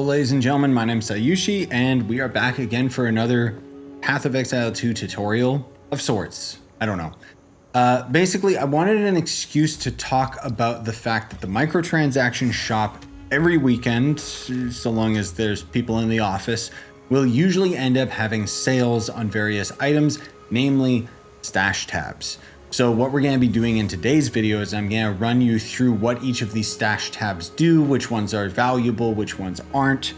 ladies and gentlemen, my name's Scyushi, and we are back again for another Path of Exile 2 tutorial of sorts. I don't know. Basically, I wanted an excuse to talk about the fact that the microtransaction shop every weekend, so long as there's people in the office, will usually end up having sales on various items, namely stash tabs. So what we're going to be doing in today's video is I'm going to run you through what each of these stash tabs do, which ones are valuable, which ones aren't,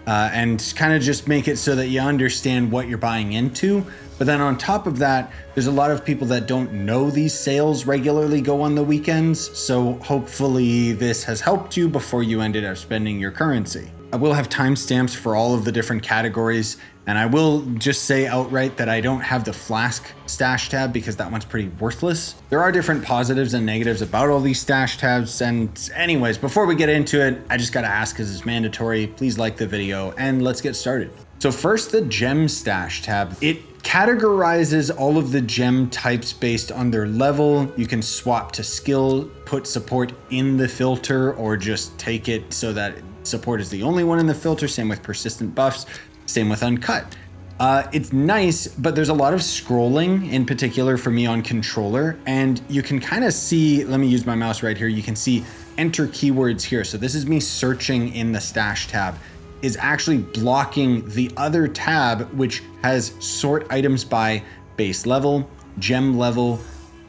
and kind of just make it so that you understand what you're buying into. But then on top of that, there's a lot of people that don't know these sales regularly go on the weekends. So hopefully this has helped you before you ended up spending your currency. I will have timestamps for all of the different categories, and I will just say outright that I don't have the Flask Stash Tab because that one's pretty worthless. There are different positives and negatives about all these stash tabs, and anyways, before we get into it, I just gotta ask because it's mandatory, please like the video and let's get started. So first, the Gem Stash Tab. It categorizes all of the gem types based on their level. You can swap to skill, put support in the filter, or just take it so that support is the only one in the filter. Same with persistent buffs, same with uncut. It's nice, but there's a lot of scrolling, in particular for me on controller, and you can kind of see, let me use my mouse right here, you can see enter keywords here. So this is me searching in the stash tab, is actually blocking the other tab, which has sort items by base level, gem level,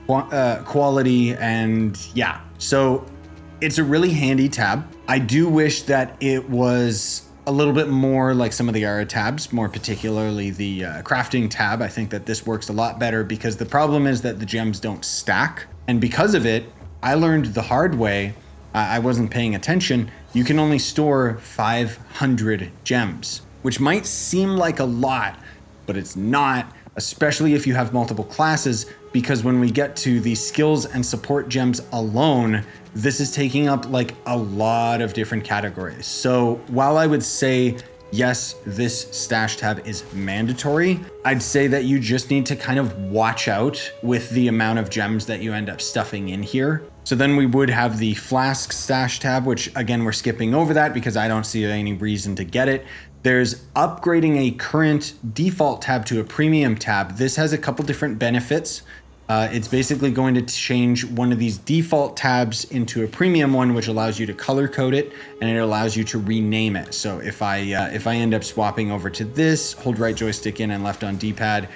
quality, and yeah. So it's a really handy tab. I do wish that it was a little bit more like some of the other tabs, more particularly the crafting tab. I think that this works a lot better because the problem is that the gems don't stack. And because of it, I learned the hard way, I wasn't paying attention, you can only store 500 gems, which might seem like a lot, but it's not, especially if you have multiple classes, because when we get to the skills and support gems alone, this is taking up like a lot of different categories. So while I would say, yes, this stash tab is mandatory, I'd say that you just need to kind of watch out with the amount of gems that you end up stuffing in here. So then we would have the Flask Stash Tab, which again, we're skipping over that because I don't see any reason to get it. There's upgrading a current default tab to a premium tab. This has a couple different benefits. It's basically going to change one of these default tabs into a premium one, which allows you to color code it, and it allows you to rename it. So if I end up swapping over to this, hold right joystick in and left on D-pad,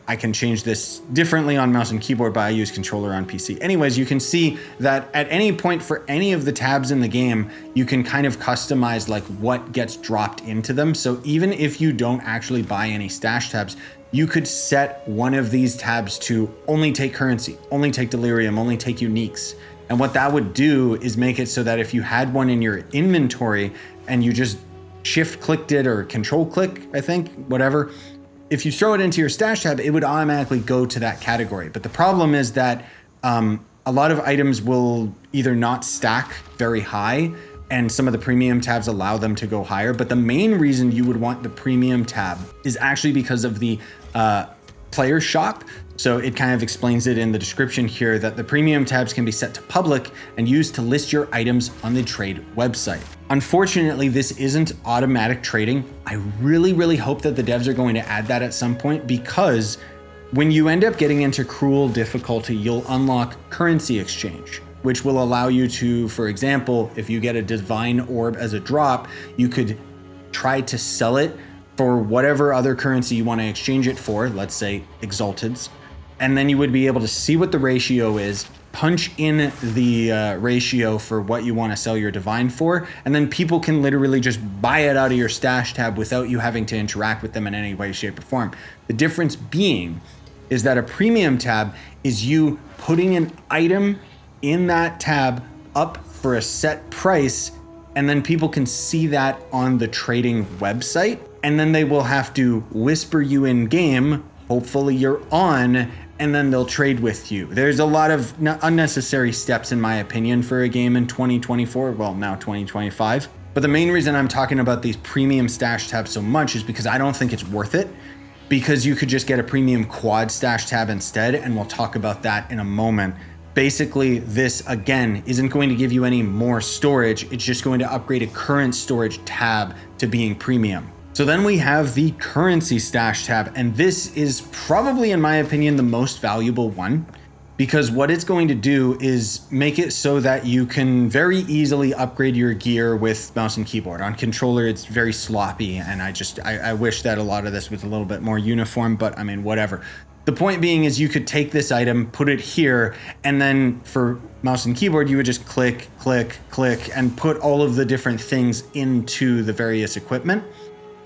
I can change this differently on mouse and keyboard, but I use controller on PC. Anyways, you can see that at any point for any of the tabs in the game, you can kind of customize like what gets dropped into them. So even if you don't actually buy any stash tabs, you could set one of these tabs to only take currency, only take delirium, only take uniques. And what that would do is make it so that if you had one in your inventory and you just shift clicked it or control click, I think, whatever, if you throw it into your stash tab, it would automatically go to that category. But the problem is that a lot of items will either not stack very high, and some of the premium tabs allow them to go higher. But the main reason you would want the premium tab is actually because of the player shop. So it kind of explains it in the description here that the premium tabs can be set to public and used to list your items on the trade website. Unfortunately, this isn't automatic trading. I really, really hope that the devs are going to add that at some point, because when you end up getting into cruel difficulty, you'll unlock currency exchange, which will allow you to, for example, if you get a divine orb as a drop, you could try to sell it for whatever other currency you want to exchange it for, let's say exalteds, and then you would be able to see what the ratio is, punch in the ratio for what you want to sell your divine for, and then people can literally just buy it out of your stash tab without you having to interact with them in any way, shape, or form. The difference being is that a premium tab is you putting an item in that tab up for a set price, and then people can see that on the trading website, and then they will have to whisper you in game, hopefully you're on, and then they'll trade with you. There's a lot of unnecessary steps, in my opinion, for a game in 2024, well, now 2025. But the main reason I'm talking about these premium stash tabs so much is because I don't think it's worth it, because you could just get a premium quad stash tab instead, and we'll talk about that in a moment. basically this again isn't going to give you any more storage. It's just going to upgrade a current storage tab to being premium. So then we have the currency stash tab, and this is probably, in my opinion, the most valuable one, because what it's going to do is make it so that you can very easily upgrade your gear with mouse and keyboard. On controller, it's very sloppy, and I wish that a lot of this was a little bit more uniform, but I mean, whatever. The point being is you could take this item, put it here, and then for mouse and keyboard, you would just click, click, click, and put all of the different things into the various equipment.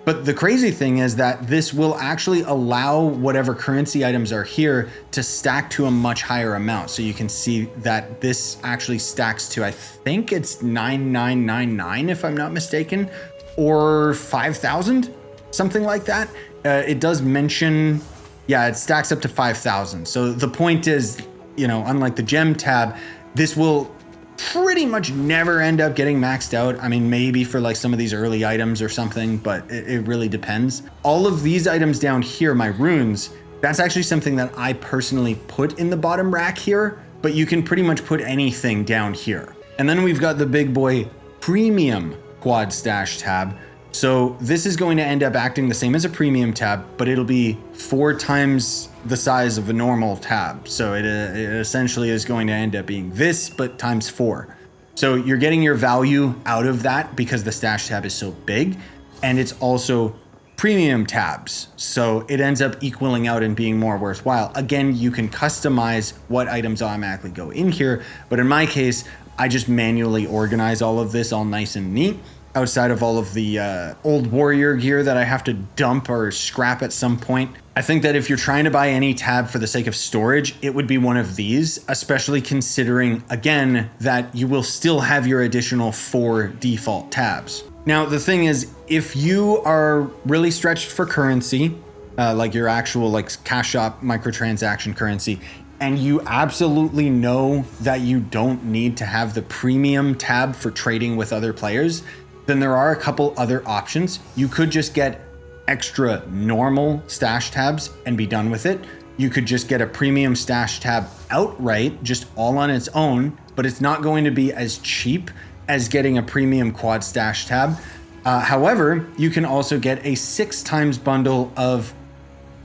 But the crazy thing is that this will actually allow whatever currency items are here to stack to a much higher amount. So you can see that this actually stacks to, I think it's 9999 if I'm not mistaken, or 5,000, something like that. It does mention, yeah, it stacks up to 5,000. So the point is, you know, unlike the gem tab, this will pretty much never end up getting maxed out. I mean, maybe for like some of these early items or something, but it really depends. All of these items down here, my runes, that's actually something that I personally put in the bottom rack here, but you can pretty much put anything down here. And then we've got the big boy premium quad stash tab. So this is going to end up acting the same as a premium tab, but it'll be 4 times the size of a normal tab. So it essentially is going to end up being this, but times 4. So you're getting your value out of that because the stash tab is so big, and it's also premium tabs. So it ends up equaling out and being more worthwhile. Again, you can customize what items automatically go in here, but in my case, I just manually organize all of this all nice and neat, outside of all of the old warrior gear that I have to dump or scrap at some point. I think that if you're trying to buy any tab for the sake of storage, it would be one of these, especially considering, again, that you will still have your additional 4 default tabs. Now, the thing is, if you are really stretched for currency, like your actual like cash shop microtransaction currency, and you absolutely know that you don't need to have the premium tab for trading with other players, then there are a couple other options. You could just get extra normal stash tabs and be done with it. You could just get a premium stash tab outright, just all on its own, but it's not going to be as cheap as getting a premium quad stash tab. However, you can also get a 6 times bundle of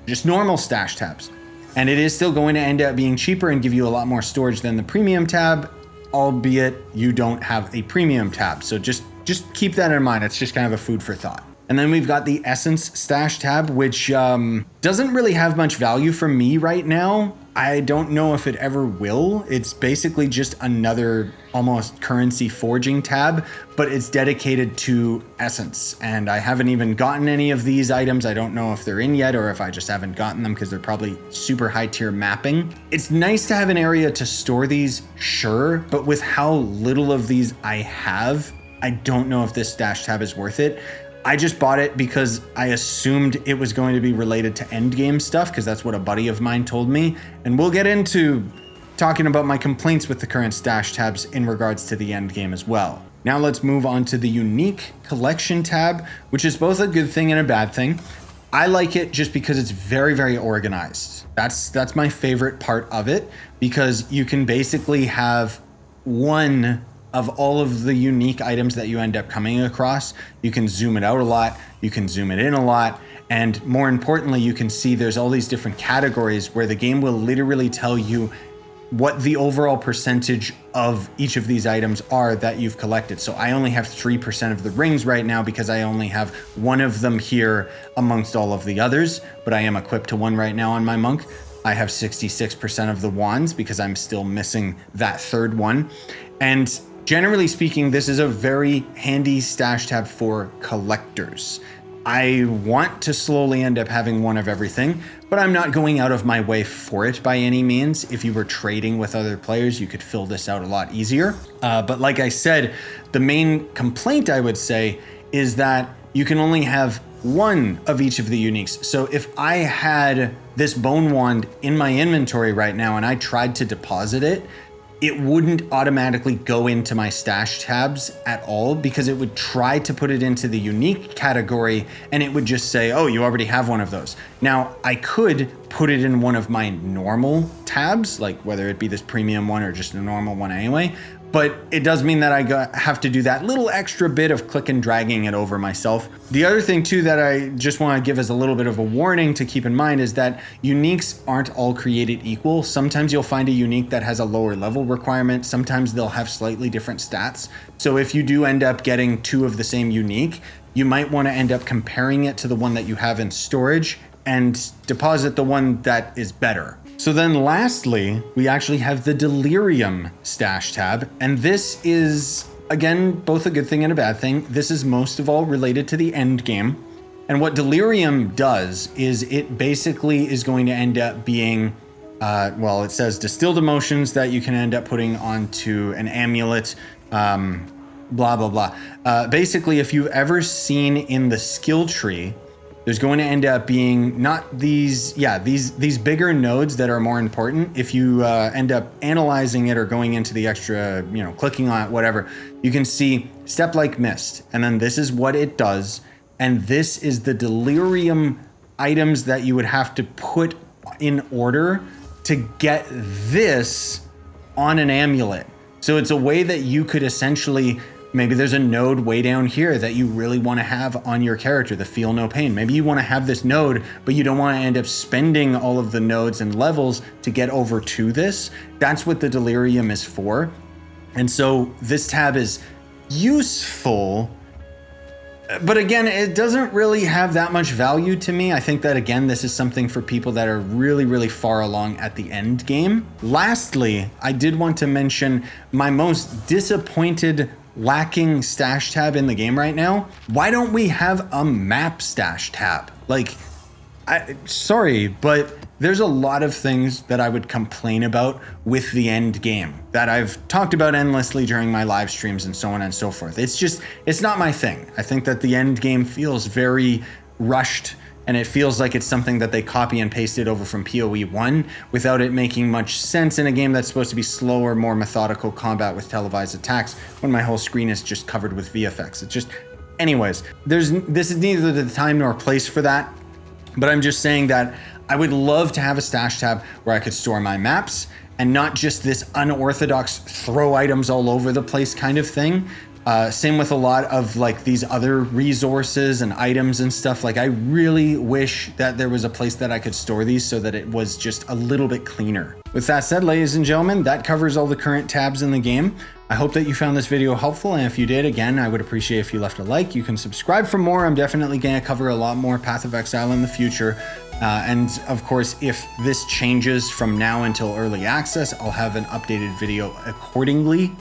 just normal stash tabs. And it is still going to end up being cheaper and give you a lot more storage than the premium tab, albeit you don't have a premium tab. So just keep that in mind. It's just kind of a food for thought. And then we've got the Essence Stash Tab, which doesn't really have much value for me right now. I don't know if it ever will. It's basically just another almost currency forging tab, but it's dedicated to Essence. And I haven't even gotten any of these items. I don't know if they're in yet or if I just haven't gotten them because they're probably super high tier mapping. It's nice to have an area to store these, sure, but with how little of these I have, I don't know if this stash tab is worth it. I just bought it because I assumed it was going to be related to endgame stuff, because that's what a buddy of mine told me. And we'll get into talking about my complaints with the current stash tabs in regards to the endgame as well. Now let's move on to the unique collection tab, which is both a good thing and a bad thing. I like it just because it's very, very organized. That's my favorite part of it, because you can basically have one of all of the unique items that you end up coming across. You can zoom it out a lot, you can zoom it in a lot, and more importantly, you can see there's all these different categories where the game will literally tell you what the overall percentage of each of these items are that you've collected. So I only have 3% of the rings right now because I only have one of them here amongst all of the others, but I am equipped to one right now on my monk. I have 66% of the wands because I'm still missing that third one. And generally speaking, this is a very handy stash tab for collectors. I want to slowly end up having one of everything, but I'm not going out of my way for it by any means. If you were trading with other players, you could fill this out a lot easier. But like I said, the main complaint I would say is that you can only have one of each of the uniques. So if I had this bone wand in my inventory right now and I tried to deposit it, it wouldn't automatically go into my stash tabs at all because it would try to put it into the unique category and it would just say, oh, you already have one of those. Now, I could put it in one of my normal tabs, like whether it be this premium one or just a normal one anyway, but it does mean that I have to do that little extra bit of click and dragging it over myself. The other thing too that I just want to give as a little bit of a warning to keep in mind is that uniques aren't all created equal. Sometimes you'll find a unique that has a lower level requirement. Sometimes they'll have slightly different stats. So if you do end up getting 2 of the same unique, you might want to end up comparing it to the one that you have in storage and deposit the one that is better. So then lastly, we actually have the Delirium Stash Tab. And this is, again, both a good thing and a bad thing. This is most of all related to the end game. And what Delirium does is it basically is going to end up being, well, it says distilled emotions that you can end up putting onto an amulet, blah, blah, blah. Basically, if you've ever seen in the skill tree, there's going to end up being not these, these bigger nodes that are more important. If you end up analyzing it or going into the extra, clicking on it, whatever, you can see Step Like Mist. And then this is what it does. And this is the Delirium items that you would have to put in order to get this on an amulet. So it's a way that you could essentially, maybe there's a node way down here that you really want to have on your character, the Feel No Pain. Maybe you want to have this node, but you don't want to end up spending all of the nodes and levels to get over to this. That's what the Delirium is for. And so this tab is useful, but again, it doesn't really have that much value to me. I think that, again, this is something for people that are really, really far along at the end game. Lastly, I did want to mention my most disappointed lacking stash tab in the game right now. Why don't we have a map stash tab? Like, sorry, but there's a lot of things that I would complain about with the end game that I've talked about endlessly during my live streams and so on and so forth. It's not my thing. I think that the end game feels very rushed, and it feels like it's something that they copy and pasted over from POE1 without it making much sense in a game that's supposed to be slower, more methodical combat with televised attacks when my whole screen is just covered with VFX. It's just, anyways, this is neither the time nor place for that, but I'm just saying that I would love to have a stash tab where I could store my maps and not just this unorthodox throw items all over the place kind of thing. Same with a lot of like these other resources and items and stuff. Like, I really wish that there was a place that I could store these so that it was just a little bit cleaner. With that said, ladies and gentlemen, that covers all the current tabs in the game. I hope that you found this video helpful, and if you did, again, I would appreciate if you left a like. You can subscribe for more. I'm definitely going to cover a lot more Path of Exile in the future. And of course, if this changes from now until early access, I'll have an updated video accordingly.